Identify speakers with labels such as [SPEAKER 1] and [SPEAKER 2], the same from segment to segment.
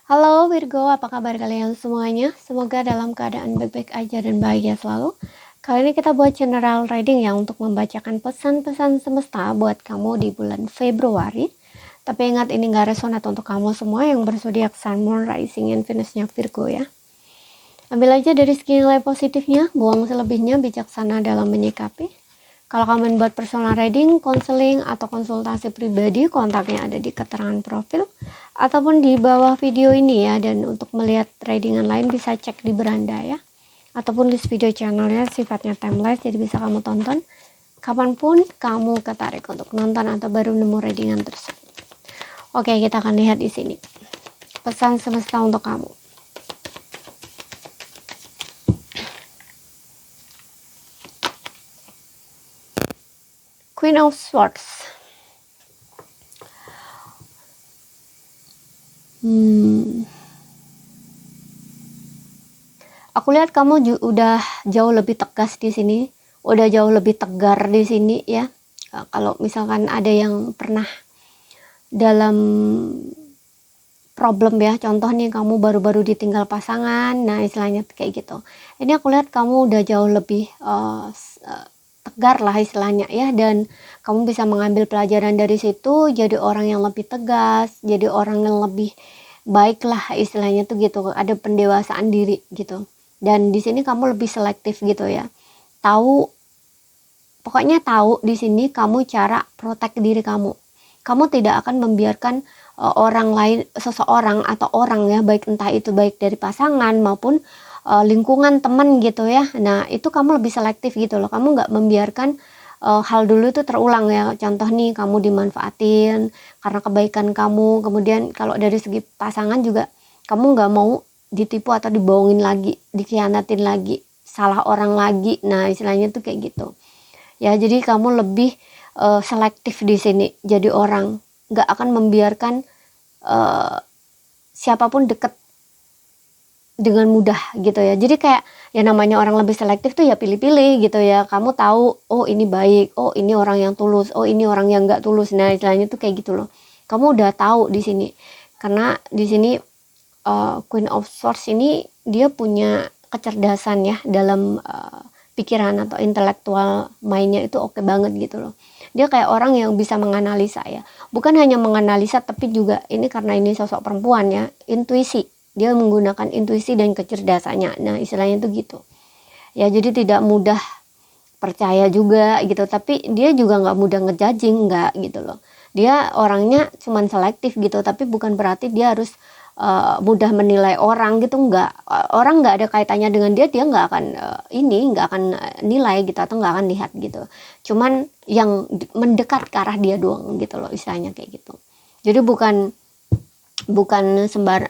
[SPEAKER 1] Halo Virgo, apa kabar kalian semuanya? Semoga dalam keadaan baik-baik aja dan bahagia selalu. Kali ini kita buat general reading ya untuk membacakan pesan-pesan semesta buat kamu di bulan Februari. Tapi ingat ini gak resonat untuk kamu semua yang berzodiak Sun, Moon, Rising, and Venus-nya Virgo ya. Ambil aja dari segi nilai positifnya, buang selebihnya, bijaksana dalam menyikapi. Kalau kamu buat personal reading, konseling, atau konsultasi pribadi, kontaknya ada di keterangan profil ataupun di bawah video ini ya. Dan untuk melihat readingan lain bisa cek di beranda ya, ataupun list video channelnya sifatnya timeless, jadi bisa kamu tonton kapanpun kamu ketarik untuk nonton atau baru nemu readingan tersebut. Oke, kita akan lihat di sini pesan semesta untuk kamu. Queen of Swords. Aku lihat kamu udah jauh lebih tegas di sini, udah jauh lebih tegar di sini ya. Kalau misalkan ada yang pernah dalam problem ya, contoh nih kamu baru-baru ditinggal pasangan, nah istilahnya kayak gitu. Ini aku lihat kamu udah jauh lebih tegar lah istilahnya ya, dan kamu bisa mengambil pelajaran dari situ, jadi orang yang lebih tegas, jadi orang yang lebih baik lah istilahnya tuh gitu, ada pendewasaan diri gitu. Dan di sini kamu lebih selektif gitu ya, pokoknya tahu di sini kamu cara protect diri kamu tidak akan membiarkan orang lain, seseorang atau orang ya, baik entah itu baik dari pasangan maupun lingkungan teman gitu ya. Nah itu kamu lebih selektif gitu loh, kamu nggak membiarkan hal dulu itu terulang ya. Contoh nih kamu dimanfaatin karena kebaikan kamu, kemudian kalau dari segi pasangan juga kamu nggak mau ditipu atau dibohongin lagi, dikhianatin lagi, salah orang lagi. Nah istilahnya tuh kayak gitu ya. Jadi kamu lebih selektif di sini, jadi orang nggak akan membiarkan siapapun deket dengan mudah gitu ya. Jadi kayak ya namanya orang lebih selektif tuh ya pilih-pilih gitu ya. Kamu tahu, oh ini baik, oh ini orang yang tulus, oh ini orang yang nggak tulus. Nah istilahnya tuh kayak gitu loh. Kamu udah tahu di sini, karena di sini Queen of Swords ini dia punya kecerdasan ya dalam pikiran atau intelektual mainnya itu oke banget gitu loh. Dia kayak orang yang bisa menganalisa ya, bukan hanya menganalisa tapi juga ini karena ini sosok perempuan ya, intuisi. Dia menggunakan intuisi dan kecerdasannya. Nah istilahnya tuh gitu ya, jadi tidak mudah percaya juga gitu, tapi dia juga nggak mudah ngejudging, nggak gitu loh. Dia orangnya cuman selektif gitu, tapi bukan berarti dia harus mudah menilai orang gitu, nggak. Orang nggak ada kaitannya dengan dia nggak akan nggak akan nilai gitu atau nggak akan lihat gitu. Cuman yang mendekat ke arah dia doang gitu loh, istilahnya kayak gitu. Jadi bukan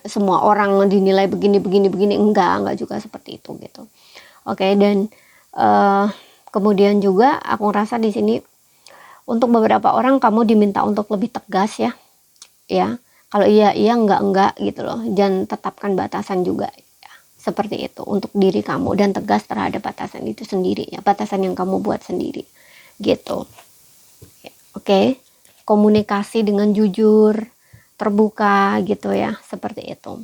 [SPEAKER 1] semua orang dinilai begini enggak juga seperti itu gitu. Oke, dan kemudian juga aku ngerasa di sini untuk beberapa orang kamu diminta untuk lebih tegas ya. Kalau iya enggak gitu loh. Dan tetapkan batasan juga ya. Seperti itu untuk diri kamu, dan tegas terhadap batasan itu sendiri ya, batasan yang kamu buat sendiri gitu. Oke. Komunikasi dengan jujur, terbuka gitu ya, seperti itu.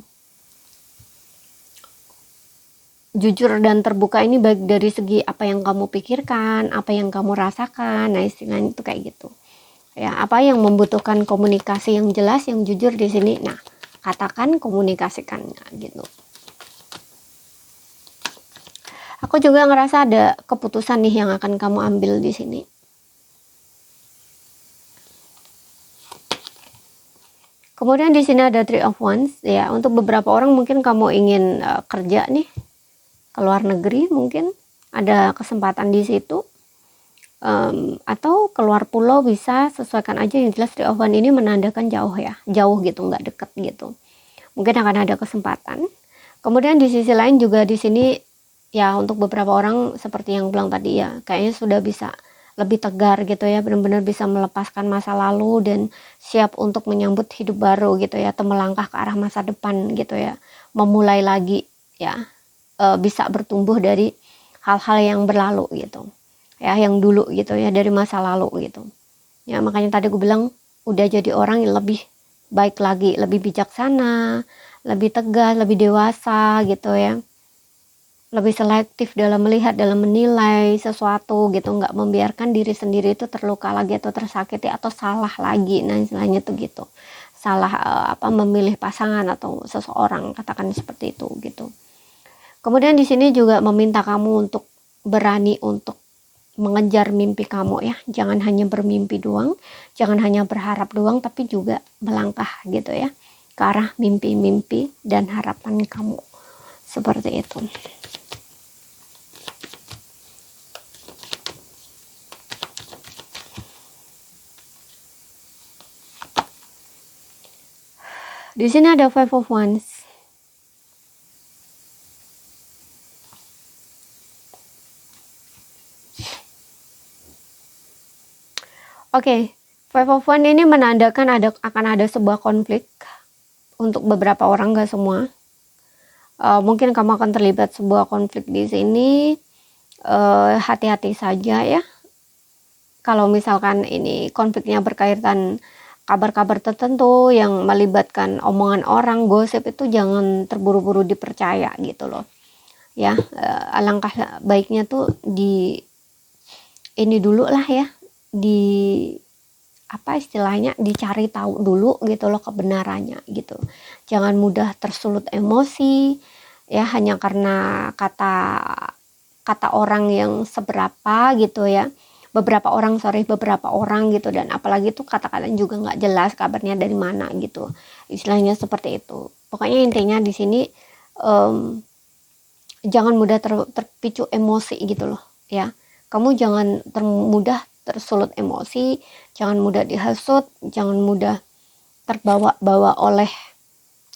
[SPEAKER 1] Jujur dan terbuka ini baik dari segi apa yang kamu pikirkan, apa yang kamu rasakan. Nah istilahnya itu kayak gitu ya. Apa yang membutuhkan komunikasi yang jelas, yang jujur di sini, nah katakan, komunikasikannya gitu. Aku juga ngerasa ada keputusan nih yang akan kamu ambil di sini. Kemudian di sini ada Three of Wands ya. Untuk beberapa orang mungkin kamu ingin kerja nih ke luar negeri, mungkin ada kesempatan di situ, atau keluar pulau bisa, sesuaikan aja. Yang jelas Three of Wands ini menandakan jauh ya, jauh gitu, nggak deket gitu. Mungkin akan ada kesempatan. Kemudian di sisi lain juga di sini ya, untuk beberapa orang seperti yang bilang tadi ya, kayaknya sudah bisa lebih tegar gitu ya, benar-benar bisa melepaskan masa lalu dan siap untuk menyambut hidup baru gitu ya, atau melangkah ke arah masa depan gitu ya, memulai lagi ya, bisa bertumbuh dari hal-hal yang berlalu gitu ya, yang dulu gitu ya, dari masa lalu gitu ya. Makanya tadi gue bilang udah jadi orang yang lebih baik lagi, lebih bijaksana, lebih tegas, lebih dewasa gitu ya, lebih selektif dalam melihat, dalam menilai sesuatu gitu, nggak membiarkan diri sendiri itu terluka lagi atau tersakiti atau salah lagi. Nah istilahnya tuh gitu, salah memilih pasangan atau seseorang, katakan seperti itu gitu. Kemudian di sini juga meminta kamu untuk berani untuk mengejar mimpi kamu ya. Jangan hanya bermimpi doang, jangan hanya berharap doang, tapi juga melangkah gitu ya ke arah mimpi-mimpi dan harapan kamu. Seperti itu. Di sini ada Five of Wands. Oke, Five of Wands ini menandakan akan ada sebuah konflik untuk beberapa orang, gak semua. Mungkin kamu akan terlibat sebuah konflik di sini. Hati-hati saja ya. Kalau misalkan ini konfliknya berkaitan kabar-kabar tertentu yang melibatkan omongan orang, gosip, itu jangan terburu-buru dipercaya gitu loh. Ya, alangkah baiknya tuh ini dulu lah ya, istilahnya dicari tahu dulu gitu loh kebenarannya gitu. Jangan mudah tersulut emosi ya hanya karena kata orang yang beberapa orang gitu, dan apalagi tuh kata-katanya juga nggak jelas kabarnya dari mana gitu, istilahnya seperti itu. Pokoknya intinya di sini jangan mudah terpicu emosi gitu loh ya. Kamu jangan mudah tersulut emosi, jangan mudah dihasut, jangan mudah terbawa-bawa oleh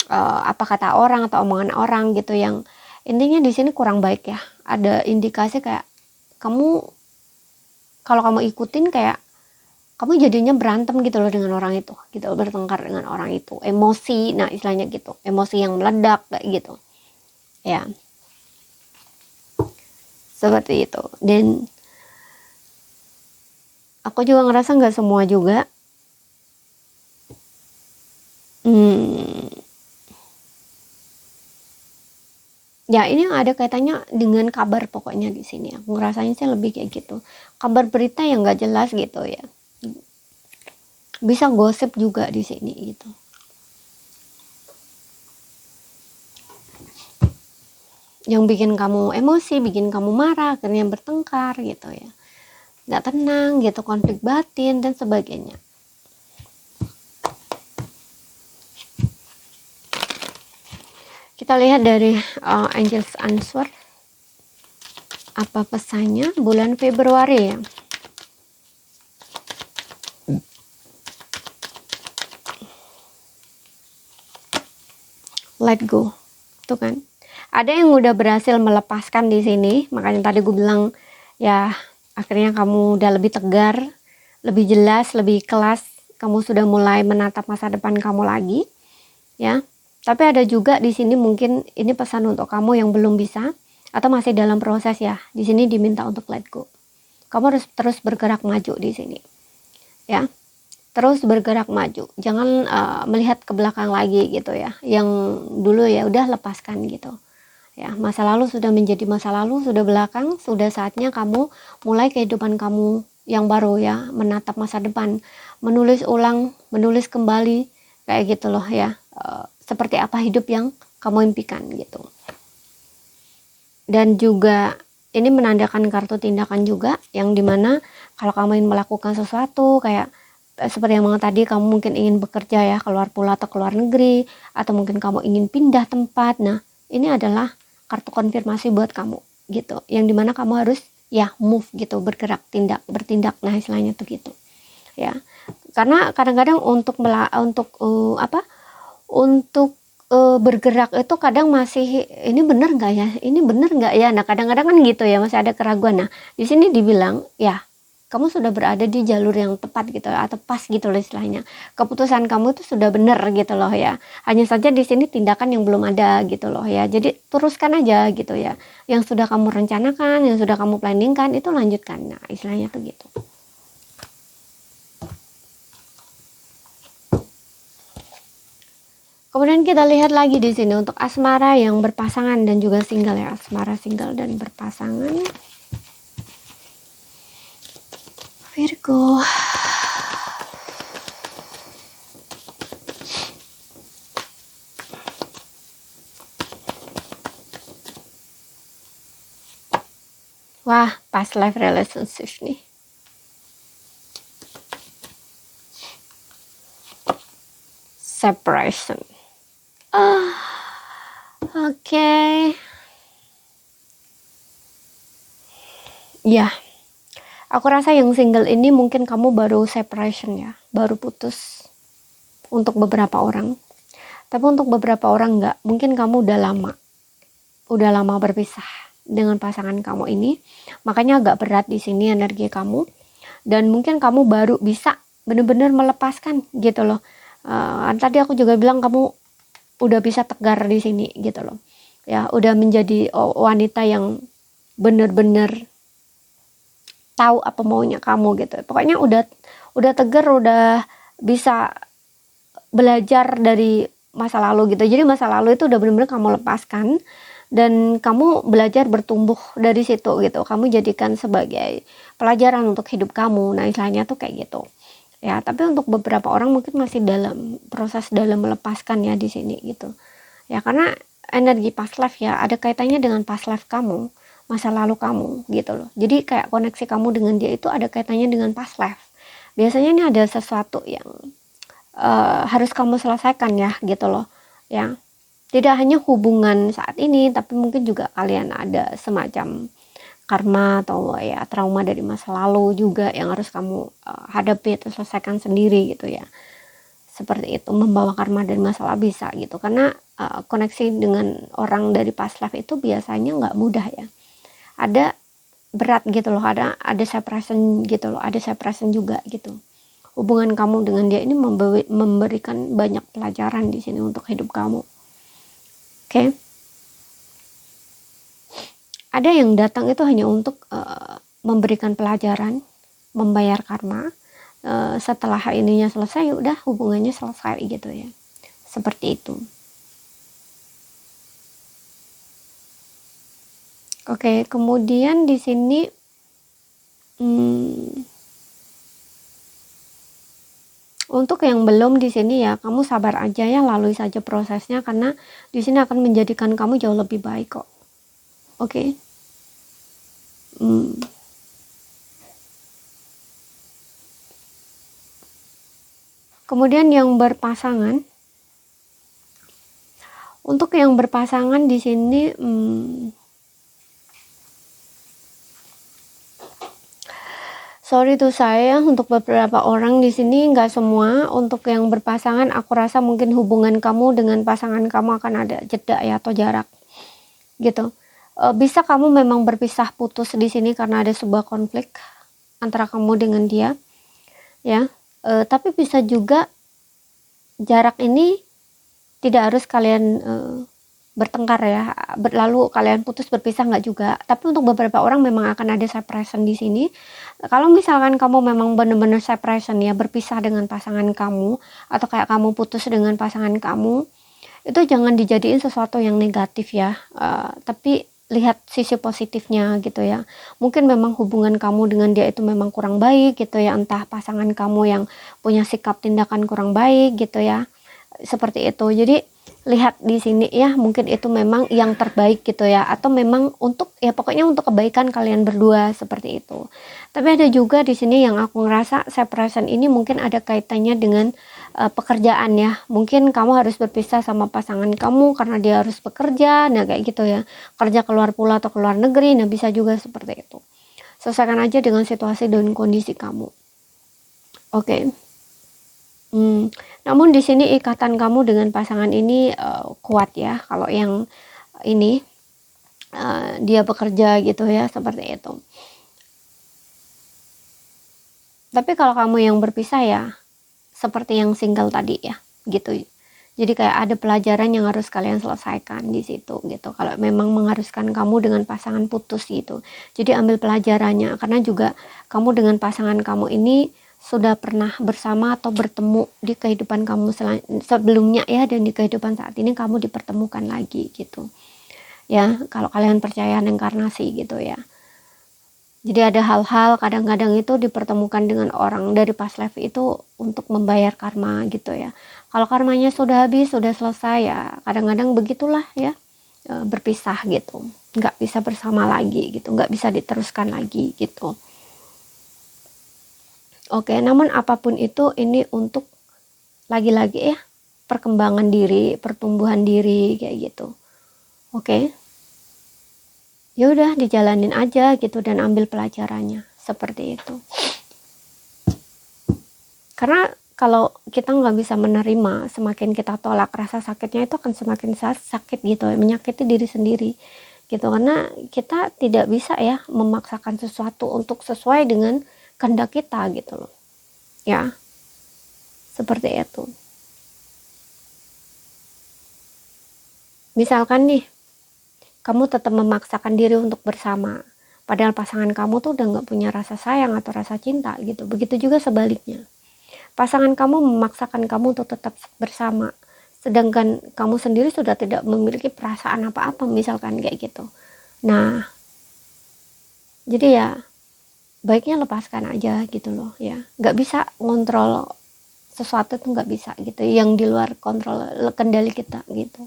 [SPEAKER 1] apa kata orang atau omongan orang gitu, yang intinya di sini kurang baik ya. Ada indikasi kayak kalau kamu ikutin kayak kamu jadinya berantem gitu loh dengan orang itu gitu, bertengkar dengan orang itu, emosi, nah istilahnya gitu, emosi yang meledak kayak gitu ya, seperti itu. Dan aku juga ngerasa nggak semua juga ya ini ada kaitannya dengan kabar. Pokoknya di sini aku ngerasanya sih lebih kayak gitu, kabar berita yang nggak jelas gitu ya, bisa gosip juga di sini gitu. Yang bikin kamu emosi, bikin kamu marah, akhirnya bertengkar gitu ya, nggak tenang gitu, konflik batin dan sebagainya. Kita lihat dari Angels Answer, apa pesannya bulan Februari ya. Let go, tuh kan. Ada yang udah berhasil melepaskan di sini, makanya tadi gue bilang ya akhirnya kamu udah lebih tegar, lebih jelas, lebih kelas, kamu sudah mulai menatap masa depan kamu lagi, ya. Tapi ada juga di sini mungkin ini pesan untuk kamu yang belum bisa atau masih dalam proses ya. Di sini diminta untuk let go. Kamu harus terus bergerak maju di sini, ya. Terus bergerak maju. Jangan melihat ke belakang lagi gitu ya. Yang dulu ya udah lepaskan gitu. Ya, masa lalu sudah menjadi masa lalu, sudah belakang, sudah saatnya kamu mulai kehidupan kamu yang baru ya, menatap masa depan, menulis ulang, menulis kembali kayak gitu loh ya. Seperti apa hidup yang kamu impikan gitu. Dan juga ini menandakan kartu tindakan juga, yang dimana kalau kamu ingin melakukan sesuatu kayak seperti yang tadi, kamu mungkin ingin bekerja ya, keluar pulau atau keluar negeri, atau mungkin kamu ingin pindah tempat. Nah ini adalah kartu konfirmasi buat kamu gitu, yang dimana kamu harus ya move gitu, bertindak. Nah istilahnya tuh gitu ya, karena kadang-kadang untuk bergerak itu kadang masih ini bener nggak ya, nah kadang-kadang kan gitu ya, masih ada keraguan. Nah di sini dibilang ya kamu sudah berada di jalur yang tepat gitu atau pas gitu loh istilahnya, keputusan kamu itu sudah bener gitu loh ya, hanya saja di sini tindakan yang belum ada gitu loh ya. Jadi teruskan aja gitu ya, yang sudah kamu rencanakan, yang sudah kamu planningkan itu lanjutkan. Nah istilahnya tuh gitu. Kemudian kita lihat lagi di sini untuk asmara yang berpasangan dan juga single ya, asmara single dan berpasangan. Virgo. Wah, past life relationship nih. Separation. Oke. Ya, aku rasa yang single ini mungkin kamu baru separation ya, baru putus untuk beberapa orang. Tapi untuk beberapa orang enggak, mungkin kamu udah lama berpisah dengan pasangan kamu ini, makanya agak berat di sini energi kamu, dan mungkin kamu baru bisa benar-benar melepaskan gitu loh. Tadi aku juga bilang kamu udah bisa tegar di sini gitu loh, ya udah menjadi wanita yang benar-benar tahu apa maunya kamu gitu. Pokoknya udah tegar, udah bisa belajar dari masa lalu gitu. Jadi masa lalu itu udah benar-benar kamu lepaskan dan kamu belajar bertumbuh dari situ gitu. Kamu jadikan sebagai pelajaran untuk hidup kamu. Nah, istilahnya tuh kayak gitu. Ya, tapi untuk beberapa orang mungkin masih dalam proses dalam melepaskan ya di sini gitu. Ya, karena energi past life ya ada kaitannya dengan past life kamu, masa lalu kamu gitu loh. Jadi kayak koneksi kamu dengan dia itu ada kaitannya dengan past life. Biasanya ini ada sesuatu yang harus kamu selesaikan ya gitu loh. Ya, tidak hanya hubungan saat ini, tapi mungkin juga kalian ada semacam karma atau ya trauma dari masa lalu juga yang harus kamu hadapi atau selesaikan sendiri gitu ya. Seperti itu, membawa karma dan masalah bisa gitu, karena koneksi dengan orang dari past life itu biasanya nggak mudah ya, ada berat gitu loh, ada separation gitu loh, ada separation juga gitu. Hubungan kamu dengan dia ini memberikan banyak pelajaran di sini untuk hidup kamu. Oke. Ada yang datang itu hanya untuk memberikan pelajaran, membayar karma. Setelah ininya selesai, udah hubungannya selesai gitu ya. Seperti itu. Oke, kemudian di sini untuk yang belum di sini ya, kamu sabar aja ya, lalui saja prosesnya karena di sini akan menjadikan kamu jauh lebih baik kok. Oke. Kemudian yang berpasangan. Untuk yang berpasangan di sini sorry tuh saya, untuk beberapa orang di sini nggak semua. Untuk yang berpasangan, aku rasa mungkin hubungan kamu dengan pasangan kamu akan ada jeda ya atau jarak, gitu. Bisa kamu memang berpisah putus di sini karena ada sebuah konflik antara kamu dengan dia, ya. Tapi bisa juga jarak ini tidak harus kalian bertengkar ya, lalu kalian putus berpisah, nggak juga. Tapi untuk beberapa orang memang akan ada separation di sini. Kalau misalkan kamu memang benar-benar separation ya, berpisah dengan pasangan kamu atau kayak kamu putus dengan pasangan kamu, itu jangan dijadiin sesuatu yang negatif ya, tapi lihat sisi positifnya gitu ya. Mungkin memang hubungan kamu dengan dia itu memang kurang baik gitu ya, entah pasangan kamu yang punya sikap tindakan kurang baik gitu ya, seperti itu. Jadi lihat di sini ya, mungkin itu memang yang terbaik gitu ya, atau memang untuk ya pokoknya untuk kebaikan kalian berdua, seperti itu. Tapi ada juga di sini yang aku ngerasa separation ini mungkin ada kaitannya dengan pekerjaan ya. Mungkin kamu harus berpisah sama pasangan kamu karena dia harus bekerja, nah kayak gitu ya, kerja keluar pulau atau keluar negeri, nah bisa juga seperti itu. Selesaikan aja dengan situasi dan kondisi kamu. Oke. Namun di sini ikatan kamu dengan pasangan ini kuat ya. Kalau yang ini dia bekerja gitu ya, seperti itu. Tapi kalau kamu yang berpisah ya, seperti yang single tadi ya, gitu. Jadi kayak ada pelajaran yang harus kalian selesaikan di situ gitu. Kalau memang mengharuskan kamu dengan pasangan putus gitu, jadi ambil pelajarannya, karena juga kamu dengan pasangan kamu ini sudah pernah bersama atau bertemu di kehidupan kamu sebelumnya ya, dan di kehidupan saat ini kamu dipertemukan lagi gitu ya, kalau kalian percaya reinkarnasi gitu ya. Jadi ada hal-hal kadang-kadang itu dipertemukan dengan orang dari past life itu untuk membayar karma gitu ya. Kalau karmanya sudah habis, sudah selesai ya, kadang-kadang begitulah ya, berpisah gitu, nggak bisa bersama lagi gitu, nggak bisa diteruskan lagi gitu. Oke, namun apapun itu, ini untuk lagi-lagi ya, perkembangan diri, pertumbuhan diri kayak gitu. Oke. Ya udah dijalanin aja gitu dan ambil pelajarannya seperti itu. Karena kalau kita nggak bisa menerima, semakin kita tolak, rasa sakitnya itu akan semakin sakit gitu, menyakiti diri sendiri gitu. Karena kita tidak bisa ya memaksakan sesuatu untuk sesuai dengan kehendak kita gitu loh ya, seperti itu. Misalkan nih, kamu tetap memaksakan diri untuk bersama, padahal pasangan kamu tuh udah nggak punya rasa sayang atau rasa cinta gitu. Begitu juga sebaliknya, pasangan kamu memaksakan kamu untuk tetap bersama, sedangkan kamu sendiri sudah tidak memiliki perasaan apa-apa, misalkan kayak gitu. Nah, jadi ya baiknya lepaskan aja gitu loh ya. Nggak bisa ngontrol sesuatu tuh, nggak bisa gitu, yang di luar kontrol kendali kita gitu.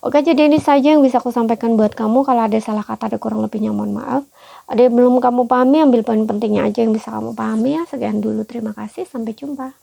[SPEAKER 1] Oke, jadi ini saja yang bisa aku sampaikan buat kamu. Kalau ada salah kata, ada kurang lebihnya mohon maaf. Ada yang belum kamu pahami, ambil poin pentingnya aja yang bisa kamu pahami ya. Sekian dulu, terima kasih, sampai jumpa.